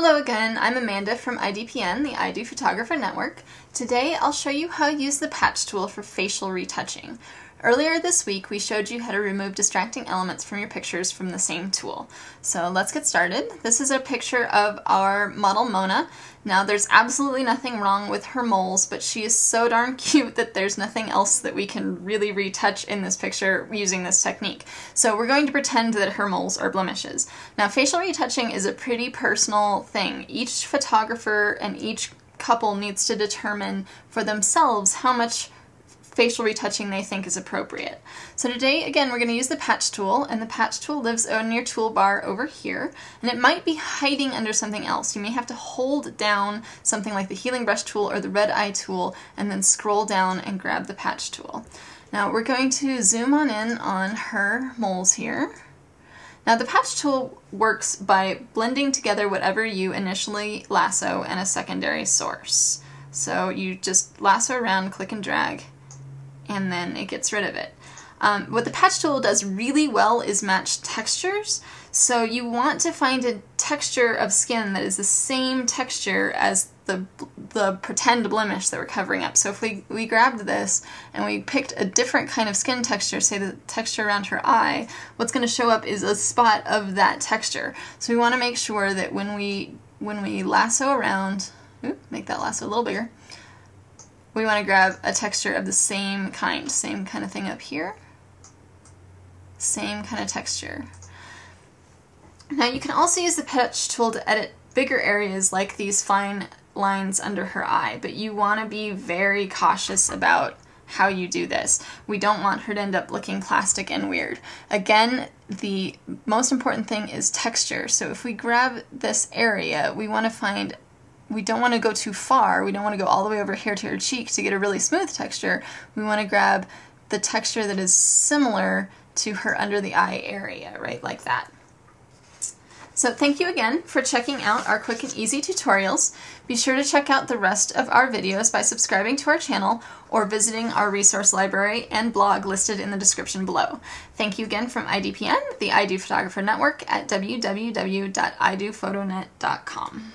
Hello again, I'm Amanda from IDPN, the I Do Photographer Network. Today I'll show you how to use the patch tool for facial retouching. Earlier this week we showed you how to remove distracting elements from your pictures from the same tool. So let's get started. This is a picture of our model Mona. Now there's absolutely nothing wrong with her moles, but she is so darn cute that there's nothing else that we can really retouch in this picture using this technique. So we're going to pretend that her moles are blemishes. Now facial retouching is a pretty personal thing. Each photographer and each couple needs to determine for themselves how much facial retouching they think is appropriate. So today, again, we're going to use the patch tool, and the patch tool lives on your toolbar over here, and it might be hiding under something else. You may have to hold down something like the healing brush tool or the red eye tool, and then scroll down and grab the patch tool. Now we're going to zoom on in on her moles here. Now the patch tool works by blending together whatever you initially lasso and a secondary source. So you just lasso around, click and drag, and then it gets rid of it. What the patch tool does really well is match textures. So you want to find a texture of skin that is the same texture as the pretend blemish that we're covering up. So if we grabbed this and we picked a different kind of skin texture, say the texture around her eye, what's going to show up is a spot of that texture. So we want to make sure that when we lasso around, make that lasso a little bigger, we want to grab a texture of the same kind of thing up here, same kind of texture. Now you can also use the patch tool to edit bigger areas like these fine lines under her eye, but you want to be very cautious about how you do this. We don't want her to end up looking plastic and weird. Again, the most important thing is texture. So if we grab this area, we don't want to go too far. We don't want to go all the way over here to her cheek to get a really smooth texture. We want to grab the texture that is similar to her under the eye area, right, like that. So thank you again for checking out our quick and easy tutorials. Be sure to check out the rest of our videos by subscribing to our channel or visiting our resource library and blog listed in the description below. Thank you again from IDPN, the I Do Photographer Network, at www.idophotonet.com.